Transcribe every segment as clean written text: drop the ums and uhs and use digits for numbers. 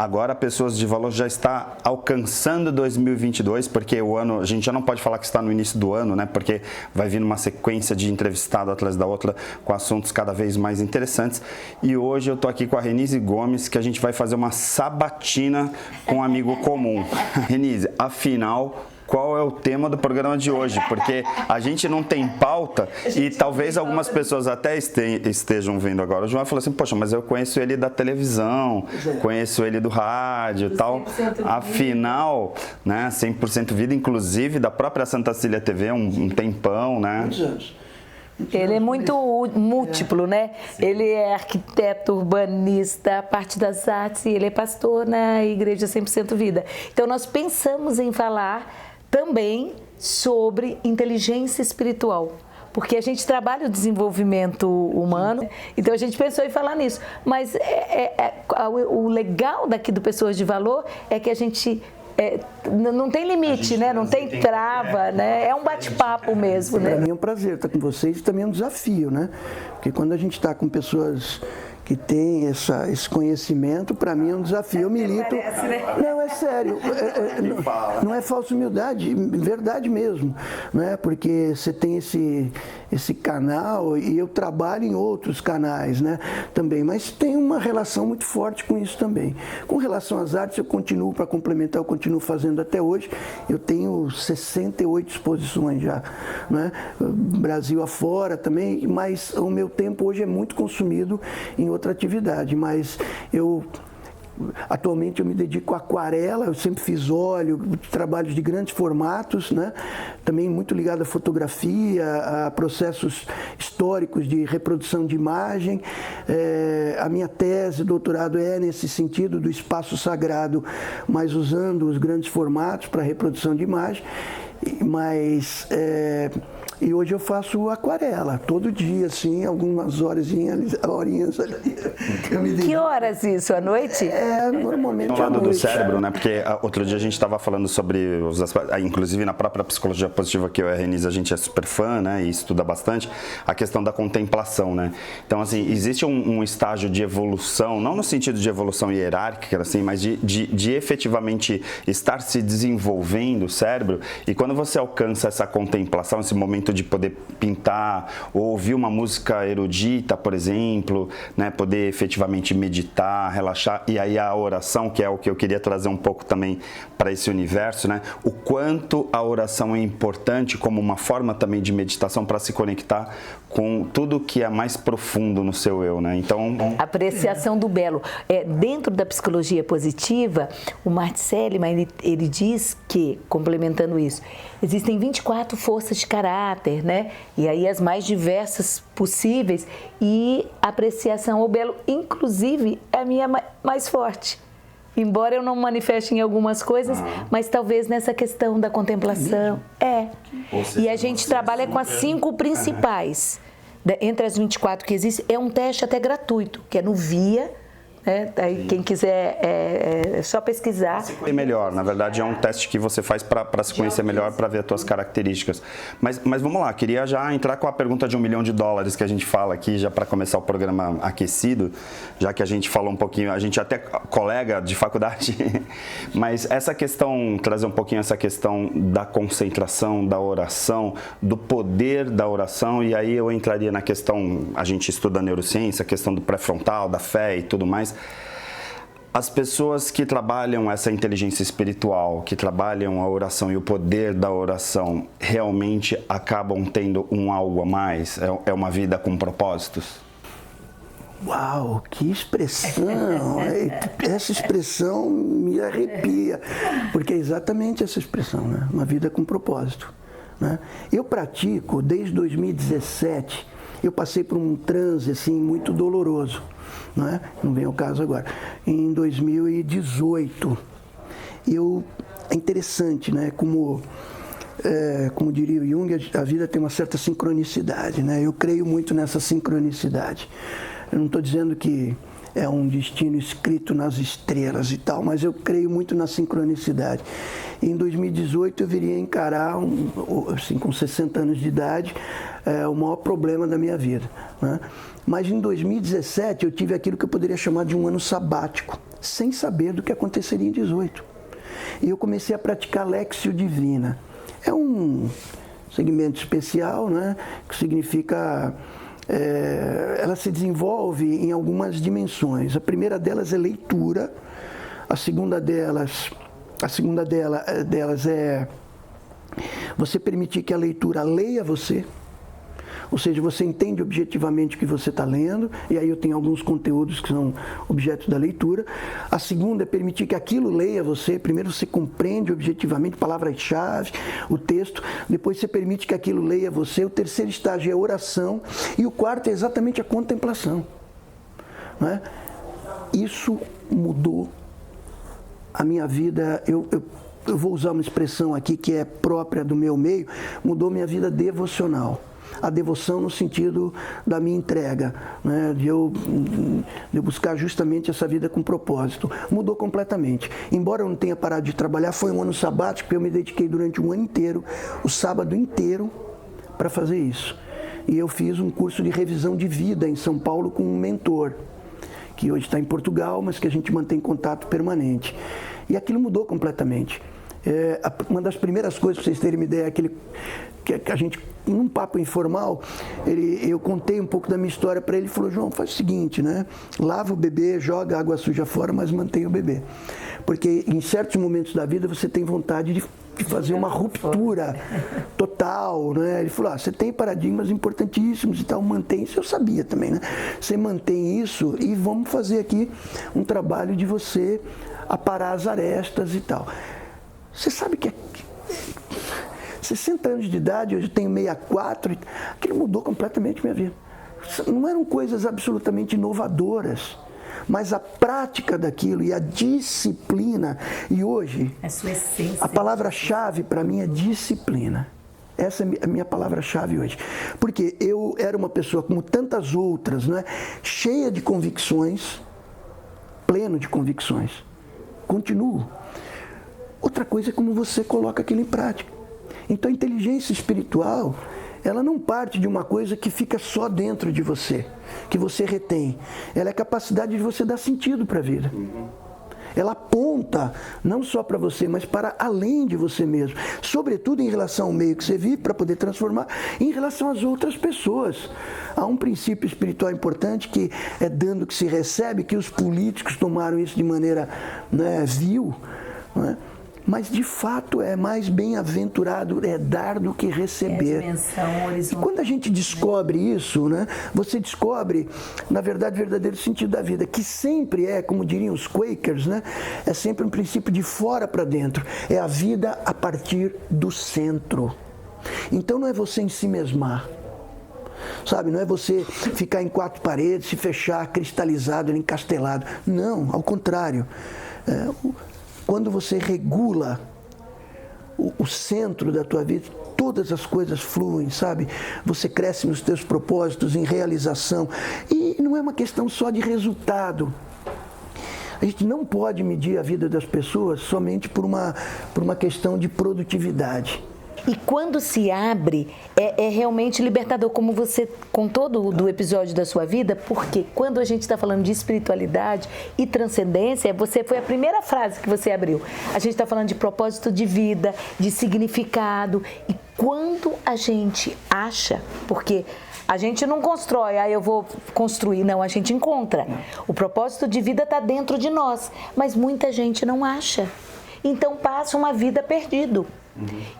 agora Pessoas de Valor já está alcançando 2022, porque o ano, a gente já não pode falar que está no início do ano, né? Porque vai vir uma sequência de entrevistado atrás da outra com assuntos cada vez mais interessantes. E hoje eu tô aqui com a Renise Gomes, que a gente vai fazer uma sabatina com um amigo comum. Renise, afinal, qual é o tema do programa de hoje? Porque a gente não tem pauta e talvez algumas pessoas até estejam vendo agora. O João falou assim, poxa, mas eu conheço ele da televisão, conheço ele do rádio e tal. Afinal, né, 100% Vida, inclusive da própria Santa Cília TV, um tempão, né? Muitos anos. Ele é muito múltiplo, né? Sim. Ele é arquiteto, urbanista, parte das artes e ele é pastor na Igreja 100% Vida. Então nós pensamos em falar também sobre inteligência espiritual, porque a gente trabalha o desenvolvimento humano, então a gente pensou em falar nisso. Mas o legal daqui do Pessoas de Valor é que a gente não tem limite, né? Não tem trava, né? É um bate-papo mesmo, né? Para mim é um prazer estar com vocês e também é um desafio, né? Porque quando a gente está com pessoas que tem esse conhecimento, para mim é um desafio. Eu milito. Parece, né? Não, é sério. Não é falsa humildade, verdade mesmo. Não é? Porque você tem esse canal e eu trabalho em outros canais, né? Também, mas tem uma relação muito forte com isso também. Com relação às artes, eu continuo, para complementar, eu continuo fazendo até hoje. Eu tenho 68 exposições já, né? Brasil afora também, mas o meu tempo hoje é muito consumido em outra atividade, mas atualmente eu me dedico à aquarela, eu sempre fiz óleo, trabalhos de grandes formatos, né? Também muito ligado à fotografia, a processos históricos de reprodução de imagem. A minha tese, doutorado é nesse sentido do espaço sagrado, mas usando os grandes formatos para reprodução de imagem. E hoje eu faço aquarela, todo dia, assim, algumas horinhas ali. Que horas isso? À noite? Normalmente no lado do cérebro, né? Porque outro dia a gente estava falando sobre os aspectos, inclusive na própria psicologia positiva, que eu e a Renise, a gente é super fã, né? E estuda bastante, a questão da contemplação, né? Então, assim, existe um estágio de evolução, não no sentido de evolução hierárquica, assim, mas de efetivamente estar se desenvolvendo o cérebro. E quando você alcança essa contemplação, esse momento de poder pintar ou ouvir uma música erudita, por exemplo, né, poder efetivamente meditar, relaxar, e aí a oração, que é o que eu queria trazer um pouco também para esse universo, né, o quanto a oração é importante como uma forma também de meditação para se conectar com tudo que é mais profundo no seu eu, né? Então, apreciação do belo. Dentro da psicologia positiva, o Martin Seligman, ele diz que, complementando isso, existem 24 forças de caráter, né? E aí as mais diversas possíveis, e a apreciação ao belo, inclusive, é a minha mais forte. Embora eu não manifeste em algumas coisas, mas talvez nessa questão da contemplação. E a gente trabalha com as 5 principais. Entre as 24 que existem, é um teste até gratuito, que é no VIA. Aí, quem quiser, é só pesquisar. É melhor, na verdade é um teste que você faz para se conhecer melhor, para ver as tuas características. Mas vamos lá, queria já entrar com a pergunta de $1 milhão que a gente fala aqui, já para começar o programa aquecido, já que a gente falou um pouquinho, a gente até colega de faculdade, mas essa questão, trazer um pouquinho essa questão da concentração, da oração, do poder da oração, e aí eu entraria na questão, a gente estuda neurociência, a questão do pré-frontal, da fé e tudo mais. As pessoas que trabalham essa inteligência espiritual, que trabalham a oração e o poder da oração, realmente acabam tendo um algo a mais? É uma vida com propósitos? Uau, que expressão! Essa expressão me arrepia, porque é exatamente essa expressão, né? Uma vida com propósito, né? Eu pratico desde 2017, eu passei por um transe assim, muito doloroso. Não vem ao caso agora. Em 2018, é interessante, né? Como diria o Jung, a vida tem uma certa sincronicidade, né? Eu creio muito nessa sincronicidade. Eu não estou dizendo que é um destino escrito nas estrelas e tal, mas eu creio muito na sincronicidade. Em 2018 eu viria encarar, assim, com 60 anos de idade, o maior problema da minha vida, né? Mas em 2017 eu tive aquilo que eu poderia chamar de um ano sabático. sem saber do que aconteceria em 18. E eu comecei a praticar Lectio Divina. É um segmento especial, né, que significa... ela se desenvolve em algumas dimensões. A primeira delas é leitura, a segunda delas é você permitir que a leitura leia você, ou seja, você entende objetivamente o que você está lendo, e aí eu tenho alguns conteúdos que são objetos da leitura. A segunda é permitir que aquilo leia você. Primeiro você compreende objetivamente palavras-chave, o texto, depois você permite que aquilo leia você. O terceiro estágio é a oração, e o quarto é exatamente a contemplação. Não é? Isso mudou a minha vida. Eu vou usar uma expressão aqui que é própria do meu meio, mudou minha vida devocional. A devoção no sentido da minha entrega, né? de eu buscar justamente essa vida com propósito. Mudou completamente. Embora eu não tenha parado de trabalhar, foi um ano sabático, porque eu me dediquei durante um ano inteiro, o sábado inteiro, para fazer isso. E eu fiz um curso de revisão de vida em São Paulo com um mentor, que hoje está em Portugal, mas que a gente mantém contato permanente. E aquilo mudou completamente. Uma das primeiras coisas, para vocês terem uma ideia, que a gente, num papo informal, eu contei um pouco da minha história para ele e falou: João, faz o seguinte, né? Lava o bebê, joga água suja fora, mas mantenha o bebê. Porque em certos momentos da vida você tem vontade de fazer uma ruptura total, né? Ele falou: você tem paradigmas importantíssimos e tal, mantém isso. Eu sabia também, né? Você mantém isso e vamos fazer aqui um trabalho de você aparar as arestas e tal. Você sabe que 60 anos de idade, hoje eu tenho 64, aquilo mudou completamente minha vida. Não eram coisas absolutamente inovadoras, mas a prática daquilo e a disciplina. E hoje, a sua essência. A palavra-chave para mim é disciplina. Essa é a minha palavra-chave hoje. Porque eu era uma pessoa como tantas outras, né? Cheia de convicções, pleno de convicções. Continuo. Outra coisa é como você coloca aquilo em prática. Então a inteligência espiritual, ela não parte de uma coisa que fica só dentro de você, que você retém. Ela é a capacidade de você dar sentido para a vida. Ela aponta não só para você, mas para além de você mesmo. Sobretudo em relação ao meio que você vive, para poder transformar, em relação às outras pessoas. Há um princípio espiritual importante que é dando que se recebe, que os políticos tomaram isso de maneira, né, vil, não é? Mas, de fato, é mais bem-aventurado dar do que receber. É a dimensão horizontal. E quando a gente descobre isso, né, você descobre, na verdade, o verdadeiro sentido da vida, que sempre é, como diriam os Quakers, né, é sempre um princípio de fora para dentro. É a vida a partir do centro. Então, não é você em si mesmar. Sabe, não é você ficar em quatro paredes, se fechar, cristalizado, encastelado. Não, ao contrário. Quando você regula o centro da tua vida, todas as coisas fluem, sabe? Você cresce nos teus propósitos, em realização. E não é uma questão só de resultado. A gente não pode medir a vida das pessoas somente por uma questão de produtividade. E quando se abre, é realmente libertador, como você contou do episódio da sua vida, porque quando a gente está falando de espiritualidade e transcendência, foi a primeira frase que você abriu. A gente está falando de propósito de vida, de significado. E quando a gente acha, porque a gente não constrói, eu vou construir, não, a gente encontra. O propósito de vida está dentro de nós, mas muita gente não acha. Então passa uma vida perdido.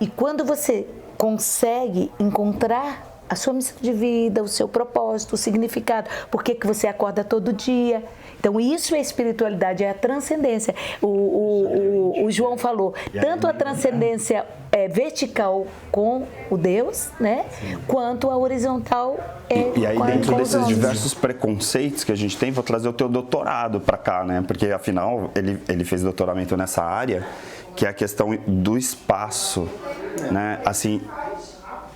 E quando você consegue encontrar a sua missão de vida, o seu propósito, o significado, por que você acorda todo dia. Então isso é espiritualidade, é a transcendência. O João falou, tanto a transcendência vertical com o Deus, né, quanto a horizontal E aí, dentro desses homens. diversos preconceitos que a gente tem, vou trazer o teu doutorado para cá, né? Porque, afinal, ele fez doutoramento nessa área, que é a questão do espaço, né? Assim,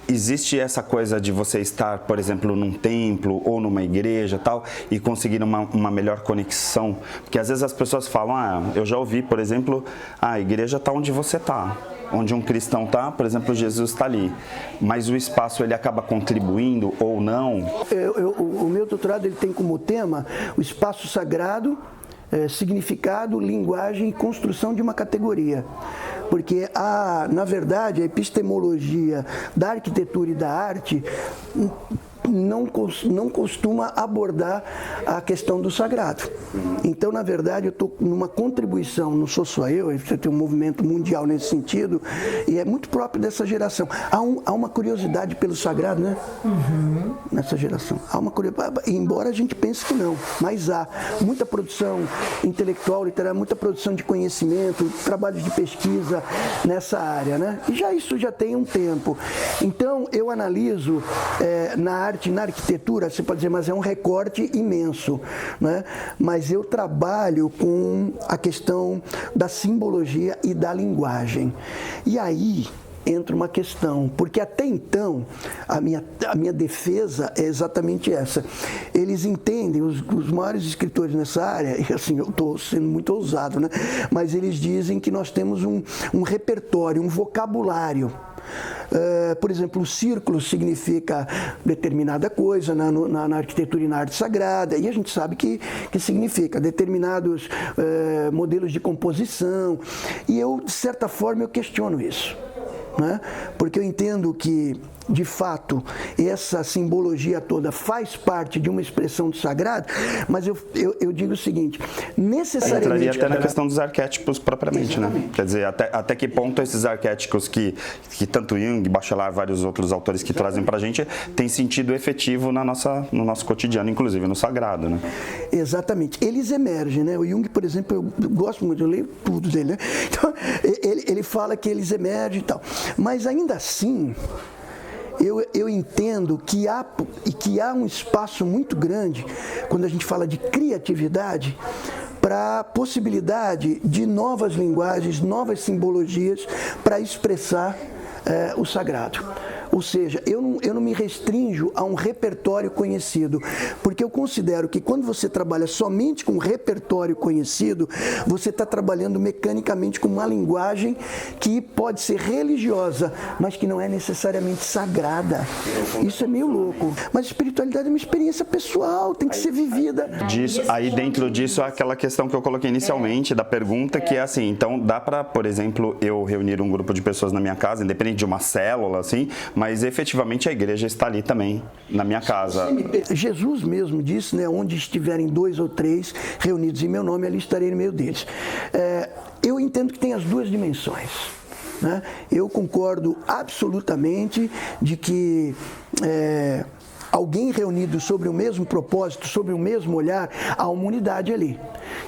existe essa coisa de você estar, por exemplo, num templo ou numa igreja tal, e conseguir uma melhor conexão. Porque, às vezes, as pessoas falam, eu já ouvi, por exemplo, a igreja está onde você está. Onde um cristão está, por exemplo, Jesus está ali. Mas o espaço, ele acaba contribuindo ou não? O meu doutorado ele tem como tema o espaço sagrado significado, linguagem e construção de uma categoria. Porque, na verdade, a epistemologia da arquitetura e da arte não costuma abordar a questão do sagrado. Então, na verdade, eu estou numa contribuição, não sou só eu, você tem um movimento mundial nesse sentido, e é muito próprio dessa geração. Há uma curiosidade pelo sagrado, né? Nessa geração. Há uma curiosidade, embora a gente pense que não, mas há muita produção intelectual, literária, muita produção de conhecimento, trabalhos de pesquisa nessa área, né? E isso já tem um tempo. Então, eu analiso na arte, na arquitetura, você pode dizer, mas é um recorte imenso, né? Mas eu trabalho com a questão da simbologia e da linguagem. E aí entra uma questão, porque até então a minha defesa é exatamente essa. Eles entendem, os maiores escritores nessa área, e assim, eu estou sendo muito ousado, né? Mas eles dizem que nós temos um repertório, um vocabulário. Por exemplo, o círculo significa determinada coisa na arquitetura e na arte sagrada, e a gente sabe que significa determinados modelos de composição, e eu, de certa forma, eu questiono isso, né? Porque eu entendo que, de fato, essa simbologia toda faz parte de uma expressão do sagrado, mas eu digo o seguinte, necessariamente... Entraria até na questão dos arquétipos propriamente, né? Quer dizer, até que ponto esses arquétipos que tanto Jung, Bachelard, vários outros autores que trazem pra gente, tem sentido efetivo no nosso cotidiano, inclusive no sagrado, né? Exatamente. Eles emergem, né? O Jung, por exemplo, eu gosto muito, eu leio tudo dele, né? Então, ele fala que eles emergem e tal. Mas ainda assim, eu entendo que há um espaço muito grande, quando a gente fala de criatividade, para a possibilidade de novas linguagens, novas simbologias para expressar o sagrado. Ou seja, eu não me restringo a um repertório conhecido, porque eu considero que quando você trabalha somente com um repertório conhecido, você está trabalhando mecanicamente com uma linguagem que pode ser religiosa, mas que não é necessariamente sagrada. Isso é meio louco. Mas espiritualidade é uma experiência pessoal, tem que ser vivida. Aí dentro disso, aquela questão que eu coloquei inicialmente, da pergunta, que é assim, então dá para, por exemplo, eu reunir um grupo de pessoas na minha casa, independente de uma célula, assim, mas efetivamente a igreja está ali também, na minha casa. Jesus mesmo disse, né, onde estiverem 2 ou 3 reunidos em meu nome, ali estarei no meio deles. Eu entendo que tem as duas dimensões, né? Eu concordo absolutamente de que alguém reunido sobre o mesmo propósito, sobre o mesmo olhar, há uma unidade ali.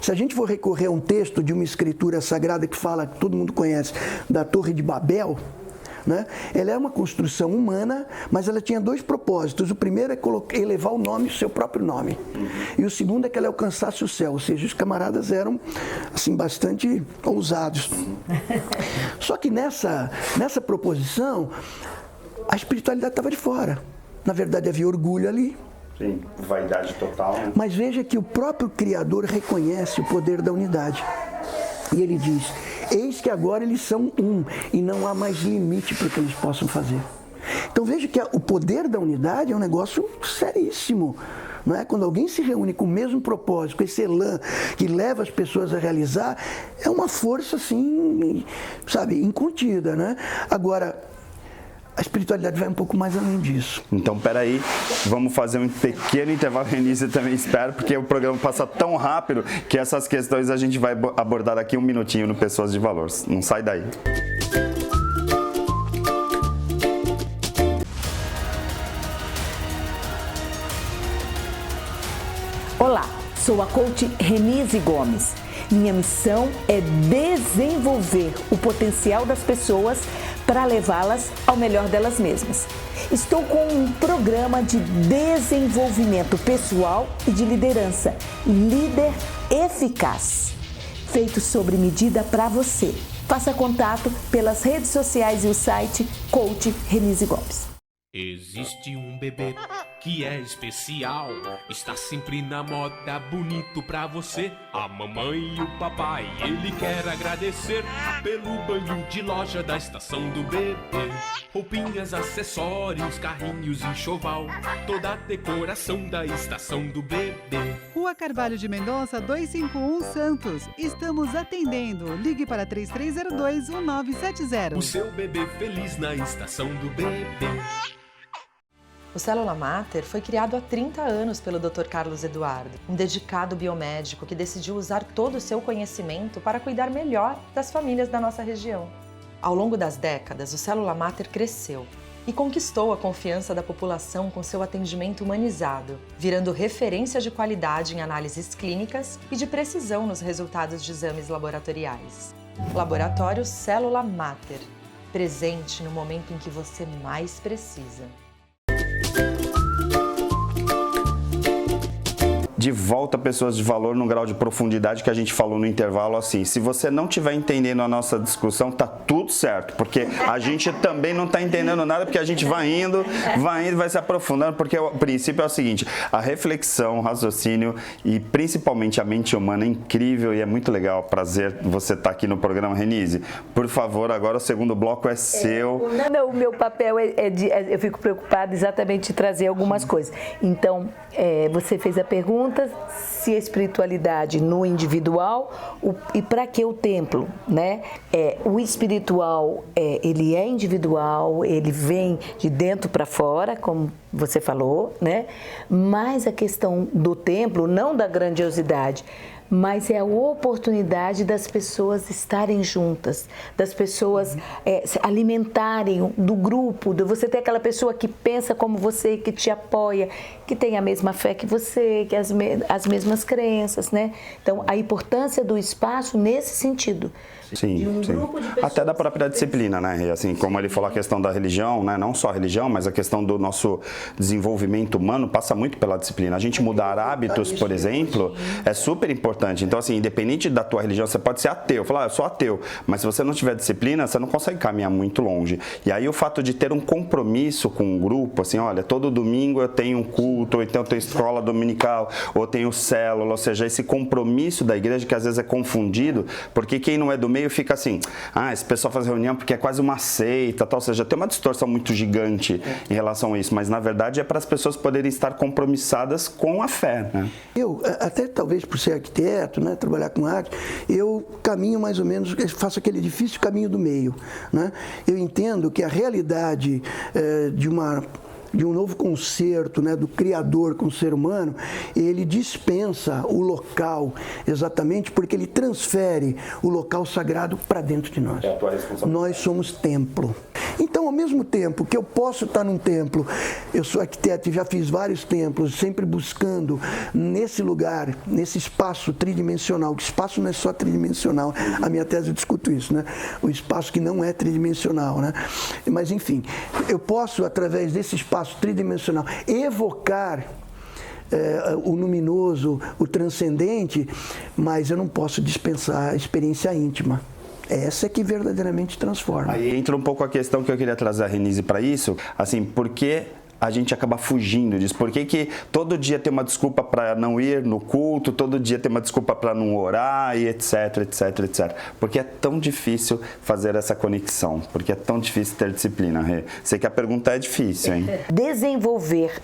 Se a gente for recorrer a um texto de uma escritura sagrada que fala, que todo mundo conhece, da Torre de Babel, né? Ela é uma construção humana, mas ela tinha 2 propósitos. O primeiro é elevar o nome, o seu próprio nome. E o segundo é que ela alcançasse o céu. Ou seja, os camaradas eram assim, bastante ousados. Só que nessa proposição, a espiritualidade estava de fora. Na verdade, havia orgulho ali. Sim, vaidade total. Né? Mas veja que o próprio Criador reconhece o poder da unidade. E ele diz, eis que agora eles são um, e não há mais limite para o que eles possam fazer. Então veja que o poder da unidade é um negócio seríssimo. Não é? Quando alguém se reúne com o mesmo propósito, com esse elan que leva as pessoas a realizar, é uma força assim, sabe, incontida, né? Agora, a espiritualidade vai um pouco mais além disso. Então, peraí, vamos fazer um pequeno intervalo no início também, espero, porque o programa passa tão rápido que essas questões a gente vai abordar aqui um minutinho no Pessoas de Valor. Não sai daí. Olá, sou a coach Renise Gomes. Minha missão é desenvolver o potencial das pessoas para levá-las ao melhor delas mesmas. Estou com um programa de desenvolvimento pessoal e de liderança, Líder Eficaz, feito sobre medida para você. Faça contato pelas redes sociais e o site Coach Renise Gomes. Existe um bebê que é especial, está sempre na moda, bonito pra você. A mamãe e o papai, ele quer agradecer pelo banho de loja da estação do bebê. Roupinhas, acessórios, carrinhos, enxoval, toda a decoração da estação do bebê. Rua Carvalho de Mendonça, 251 Santos. Estamos atendendo. Ligue para 3302-1970. O seu bebê feliz na estação do bebê. O Célula Mater foi criado há 30 anos pelo Dr. Carlos Eduardo, um dedicado biomédico que decidiu usar todo o seu conhecimento para cuidar melhor das famílias da nossa região. Ao longo das décadas, o Célula Mater cresceu e conquistou a confiança da população com seu atendimento humanizado, virando referência de qualidade em análises clínicas e de precisão nos resultados de exames laboratoriais. Laboratório Célula Mater, presente no momento em que você mais precisa. De volta pessoas de valor no grau de profundidade que a gente falou no intervalo, assim, se você não estiver entendendo a nossa discussão, tá tudo certo, porque a gente também não está entendendo nada, porque a gente vai indo, vai se aprofundando, porque o princípio é o seguinte, a reflexão, o raciocínio e principalmente a mente humana é incrível e é muito legal, prazer você estar aqui no programa. Renise, por favor, agora o segundo bloco é seu. O meu papel eu fico preocupada exatamente de trazer algumas coisas. Então, você fez a pergunta se a espiritualidade no individual e para que o templo, né? O espiritual, ele é individual, ele vem de dentro para fora, como você falou, né? Mas a questão do templo, não da grandiosidade, mas é a oportunidade das pessoas estarem juntas, das pessoas se alimentarem do grupo, de você ter aquela pessoa que pensa como você, que te apoia, que tem a mesma fé que você, que as mesmas crenças, né? Então, a importância do espaço nesse sentido. Sim, sim. Até da própria disciplina, né? Assim, como ele falou, a questão da religião, né? Não só a religião, mas a questão do nosso desenvolvimento humano passa muito pela disciplina. A gente mudar hábitos, por exemplo, é super importante. Então, assim, independente da tua religião, você pode ser ateu. Falar, eu sou ateu. Mas se você não tiver disciplina, você não consegue caminhar muito longe. E aí o fato de ter um compromisso com o grupo, assim, olha, todo domingo eu tenho um culto, ou então eu tenho escola dominical, ou tenho célula, ou seja, esse compromisso da igreja que às vezes é confundido, porque quem não é do meio fica assim, esse pessoal faz reunião porque é quase uma seita, tal, ou seja, tem uma distorção muito gigante em relação a isso, mas na verdade é para as pessoas poderem estar compromissadas com a fé, né? Eu, até talvez por ser arquiteto, né, trabalhar com arte, eu caminho mais ou menos, faço aquele difícil caminho do meio, né? Eu entendo que a realidade de um novo concerto, né, do Criador com o ser humano, ele dispensa o local exatamente porque ele transfere o local sagrado para dentro de nós. É a tua responsabilidade. Nós somos templo. Então, ao mesmo tempo que eu posso estar num templo, eu sou arquiteto e já fiz vários templos, sempre buscando nesse lugar, nesse espaço tridimensional, que espaço não é só tridimensional, a minha tese eu discuto isso, né? O espaço que não é tridimensional, né? Mas, enfim, eu posso, através desse espaço tridimensional, evocar o luminoso, o transcendente, mas eu não posso dispensar a experiência íntima. Essa é que verdadeiramente transforma. Aí entra um pouco a questão que eu queria trazer a Renise para isso, assim, por que a gente acaba fugindo disso? Por que todo dia tem uma desculpa para não ir no culto, todo dia tem uma desculpa para não orar e etc, etc, etc? Porque é tão difícil fazer essa conexão, porque é tão difícil ter disciplina, Rê. Sei que a pergunta é difícil, hein? Desenvolver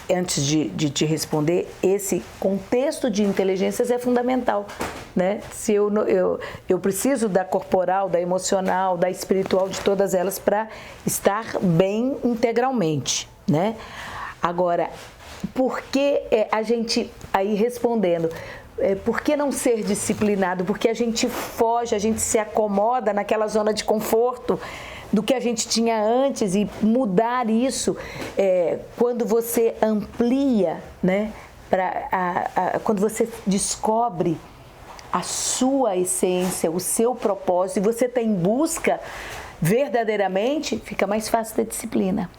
antes de te responder, esse contexto de inteligências é fundamental, né? Se eu preciso da corporal, da emocional, da espiritual, de todas elas para estar bem integralmente, né? Agora, por que a gente, aí respondendo, por que não ser disciplinado? Porque a gente foge, a gente se acomoda naquela zona de conforto do que a gente tinha antes, e mudar isso quando você amplia, né, quando você descobre a sua essência, o seu propósito, e você está em busca verdadeiramente, fica mais fácil ter disciplina.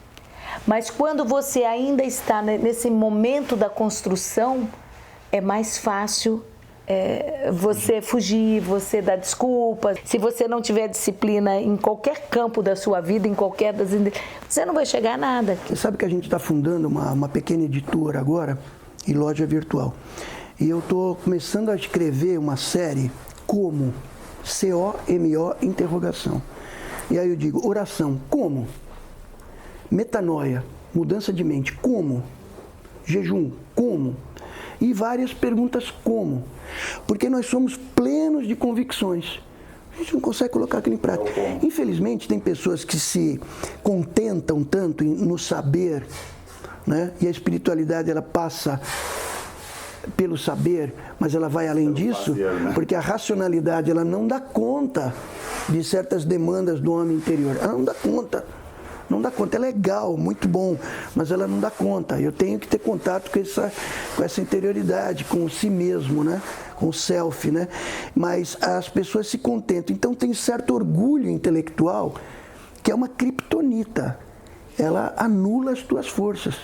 Mas quando você ainda está nesse momento da construção, é mais fácil você fugir, você dar desculpas. Se você não tiver disciplina em qualquer campo da sua vida, em qualquer você não vai chegar a nada. Você sabe que a gente está fundando uma pequena editora agora, e loja virtual. E eu estou começando a escrever uma série como, COMO, interrogação. E aí eu digo, oração, como? Metanoia, mudança de mente, como? Jejum, como? E várias perguntas como? Porque nós somos plenos de convicções. A gente não consegue colocar aquilo em prática. Infelizmente, tem pessoas que se contentam tanto no saber, né? E a espiritualidade ela passa pelo saber, mas ela vai além disso, porque a racionalidade ela não dá conta de certas demandas do homem interior. Ela não dá conta. Não dá conta. É legal, muito bom, mas ela não dá conta. Eu tenho que ter contato com essa interioridade, com o si mesmo, né? Com o self, né? Mas as pessoas se contentam. Então tem certo orgulho intelectual que é uma criptonita. Ela anula as tuas forças.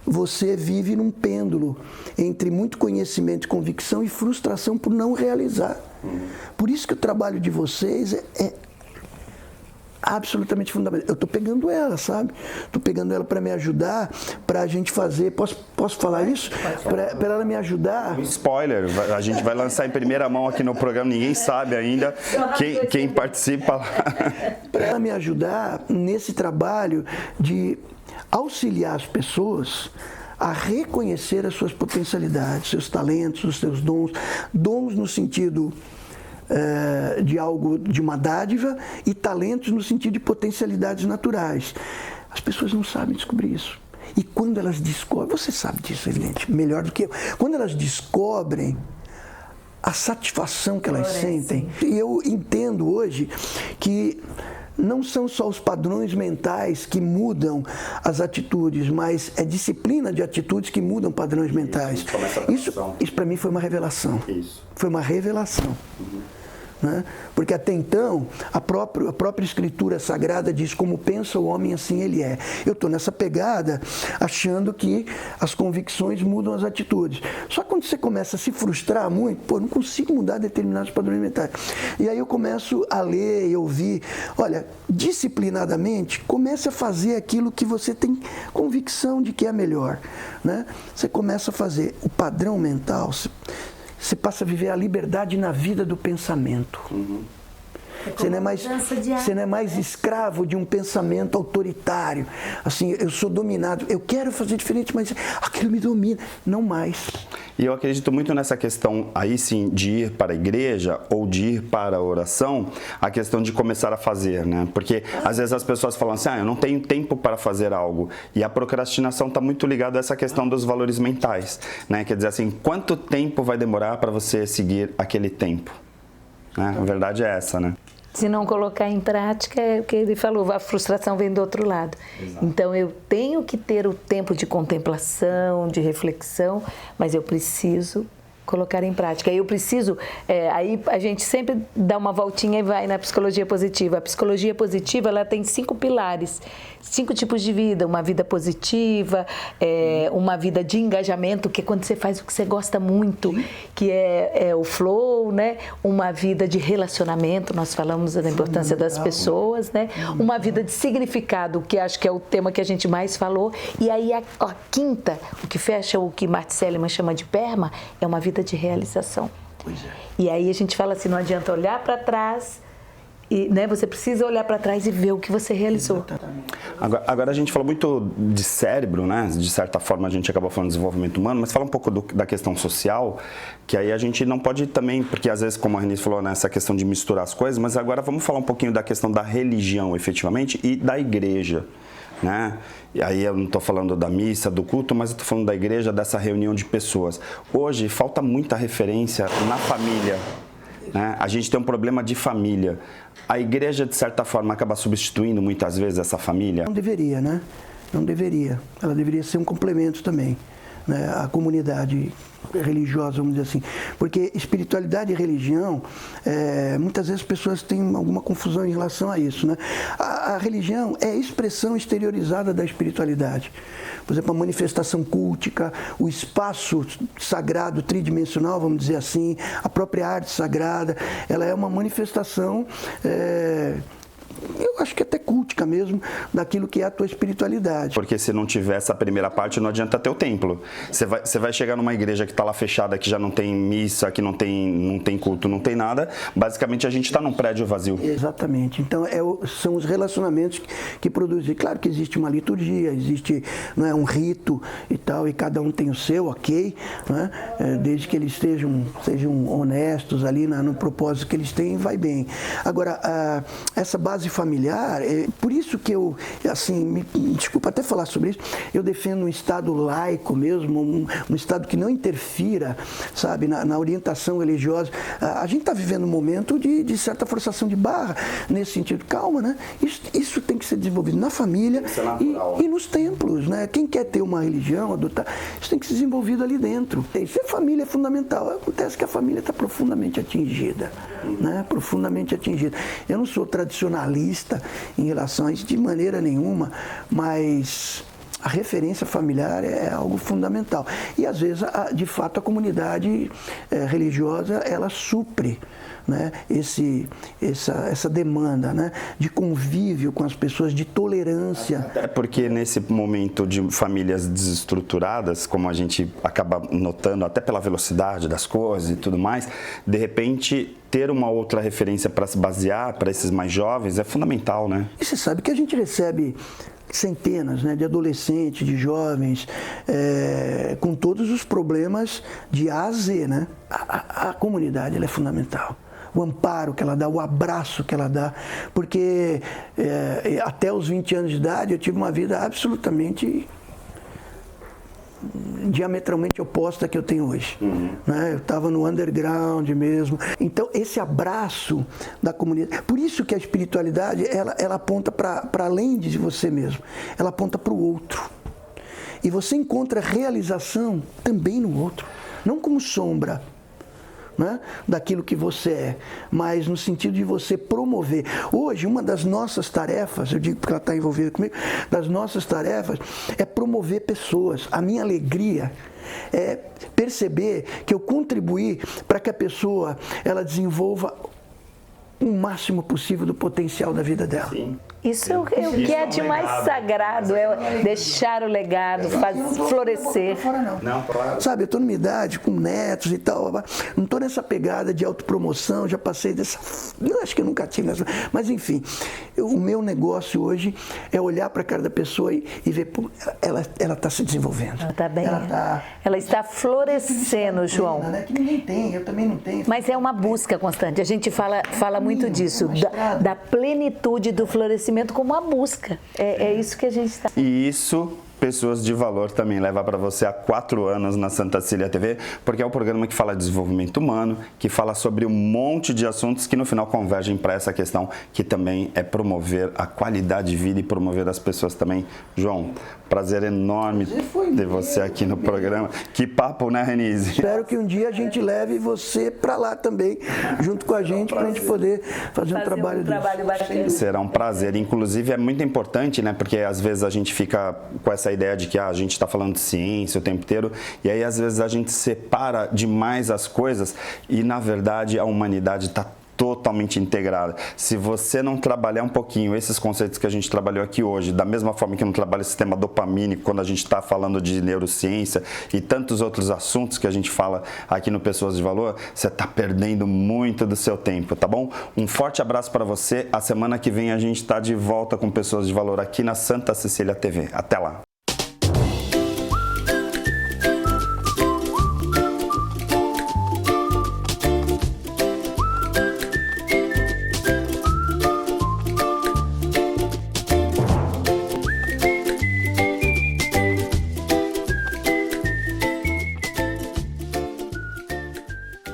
Você vive num pêndulo entre muito conhecimento e convicção e frustração por não realizar. Por isso que o trabalho de vocês é absolutamente fundamental. Eu estou pegando ela, sabe? Estou pegando ela para me ajudar, para a gente fazer... Posso falar isso? Para ela me ajudar... Spoiler, a gente vai lançar em primeira mão aqui no programa, ninguém sabe ainda quem participa lá. Para ela me ajudar nesse trabalho de auxiliar as pessoas a reconhecer as suas potencialidades, seus talentos, os seus dons. Dons no sentido... de algo, de uma dádiva, e talentos no sentido de potencialidades naturais. As pessoas não sabem descobrir isso. E quando elas descobrem, você sabe disso, evidente, melhor do que eu, quando elas descobrem a satisfação que elas sentem, e eu entendo hoje que não são só os padrões mentais que mudam as atitudes, mas é disciplina de atitudes que mudam padrões mentais. Isso para mim foi uma revelação. Foi uma revelação. Né? Porque até então a própria escritura sagrada diz: como pensa o homem, assim ele é. Eu estou nessa pegada achando que as convicções mudam as atitudes. Só que quando você começa a se frustrar muito, não consigo mudar determinados padrões mentais. E aí eu começo a ler e ouvir. Olha, disciplinadamente, comece a fazer aquilo que você tem convicção de que é melhor. Né? Você começa a fazer o padrão mental. Você passa a viver a liberdade na vida do pensamento. Você não é mais escravo de um pensamento autoritário. Assim, eu sou dominado, eu quero fazer diferente, mas aquilo me domina. Não mais. E eu acredito muito nessa questão, aí sim, de ir para a igreja ou de ir para a oração, a questão de começar a fazer, né? Porque às vezes as pessoas falam assim: eu não tenho tempo para fazer algo. E a procrastinação está muito ligada a essa questão dos valores mentais, né? Quer dizer assim, quanto tempo vai demorar para você seguir aquele tempo? Né? A verdade é essa, né? Se não colocar em prática, é o que ele falou, a frustração vem do outro lado. Exato. Então eu tenho que ter o tempo de contemplação, de reflexão, mas eu preciso colocar em prática. Eu preciso, aí a gente sempre dá uma voltinha e vai na psicologia positiva. A psicologia positiva, ela tem 5 pilares, 5 tipos de vida: uma vida positiva, uma vida de engajamento, que é quando você faz o que você gosta muito, que é o flow, né? Uma vida de relacionamento, nós falamos da importância das pessoas, né? Uma vida de significado, que acho que é o tema que a gente mais falou. E aí a quinta, o que fecha o que Martin Seligman chama de PERMA, é uma vida de realização. Pois é. E aí a gente fala assim, não adianta olhar para trás, e, né, você precisa olhar para trás e ver o que você realizou. Agora a gente falou muito de cérebro, né? De certa forma a gente acabou falando de desenvolvimento humano, mas fala um pouco da questão social, que aí a gente não pode também, porque às vezes, como a Renise falou, né, essa questão de misturar as coisas, mas agora vamos falar um pouquinho da questão da religião, efetivamente, e da igreja. Né? E aí eu não estou falando da missa, do culto, mas eu estou falando da igreja, dessa reunião de pessoas. Hoje falta muita referência na família, né? A gente tem um problema de família. A igreja, de certa forma, acaba substituindo muitas vezes essa família? Não deveria, né? Não deveria. Ela deveria ser um complemento também, né? A comunidade religiosa, vamos dizer assim. Porque espiritualidade e religião, muitas vezes as pessoas têm alguma confusão em relação a isso, né? A religião é a expressão exteriorizada da espiritualidade. Por exemplo, a manifestação cultica, o espaço sagrado tridimensional, vamos dizer assim, a própria arte sagrada, ela é uma manifestação eu acho que até cultica mesmo, daquilo que é a tua espiritualidade. Porque se não tiver essa primeira parte, não adianta ter o templo. Você vai chegar numa igreja que está lá fechada, que já não tem missa, que não tem culto, não tem nada. Basicamente, a gente está num prédio vazio. Exatamente. Então, são os relacionamentos que produzem. Claro que existe uma liturgia, existe, não é, um rito e tal, e cada um tem o seu, ok, né? Desde que eles sejam honestos ali no propósito que eles têm, vai bem. Agora, essa base familiar, por isso que eu, assim, me desculpa até falar sobre isso, eu defendo um Estado laico mesmo, um Estado que não interfira, sabe, na orientação religiosa. A gente está vivendo um momento de certa forçação de barra nesse sentido. Calma, né? Isso tem que ser desenvolvido na família e nos templos, né? Quem quer ter uma religião, adotar, isso tem que ser desenvolvido ali dentro. Isso família é fundamental. Acontece que a família está profundamente atingida, né? Profundamente atingida. Eu não sou tradicionalista em relação a isso de maneira nenhuma, mas a referência familiar é algo fundamental. E às vezes, de fato, a comunidade religiosa, ela supre, né, essa demanda, né, de convívio com as pessoas, de tolerância. Até porque nesse momento de famílias desestruturadas, como a gente acaba notando, até pela velocidade das coisas e tudo mais, de repente ter uma outra referência para se basear para esses mais jovens é fundamental, né? E você sabe que a gente recebe centenas, né, de adolescentes, de jovens, com todos os problemas de A a Z, né? A comunidade, ela é fundamental. O amparo que ela dá, o abraço que ela dá, porque até os 20 anos de idade eu tive uma vida absolutamente diametralmente oposta que eu tenho hoje. Né? Eu estava no underground mesmo. Então, esse abraço da comunidade, por isso que a espiritualidade, ela aponta para além de você mesmo, ela aponta para o outro. E você encontra realização também no outro, não como sombra, né, daquilo que você é, mas no sentido de você promover. Hoje, uma das nossas tarefas, eu digo porque ela está envolvida comigo, das nossas tarefas é promover pessoas. A minha alegria é perceber que eu contribuí para que a pessoa ela desenvolva o máximo possível do potencial da vida dela. Sim. Isso é o que é de mais sagrado, é deixar o legado, florescer. Não, claro. Sabe, eu estou numa idade com netos e tal, não estou nessa pegada de autopromoção, já passei dessa... Eu acho que eu nunca tive essa... Mas, enfim, o meu negócio hoje é olhar para a cara da pessoa e ver, pô, ela está se desenvolvendo. Ela está bem. Ela está florescendo, João. Né? Que ninguém tem, eu também não tenho. Mas é uma busca constante. A gente fala muito disso, da plenitude do florescimento como uma busca. É isso que a gente está... E isso, Pessoas de Valor também leva para você há 4 anos na Santa Cecília TV, porque é um programa que fala de desenvolvimento humano, que fala sobre um monte de assuntos que no final convergem para essa questão, que também é promover a qualidade de vida e promover as pessoas também. João, prazer enorme ter você aqui no programa. Que papo, né, Renise? Espero que um dia a gente leve você para lá também, junto com a gente, para a gente poder fazer um trabalho bacana. Será um prazer. Inclusive, é muito importante, né? Porque às vezes a gente fica com essa ideia de que a gente está falando de ciência o tempo inteiro, e aí às vezes a gente separa demais as coisas e, na verdade, a humanidade está totalmente integrada. Se você não trabalhar um pouquinho esses conceitos que a gente trabalhou aqui hoje, da mesma forma que não trabalha o sistema dopamínico, quando a gente está falando de neurociência e tantos outros assuntos que a gente fala aqui no Pessoas de Valor, você está perdendo muito do seu tempo, tá bom? Um forte abraço para você. A semana que vem a gente está de volta com Pessoas de Valor aqui na Santa Cecília TV. Até lá!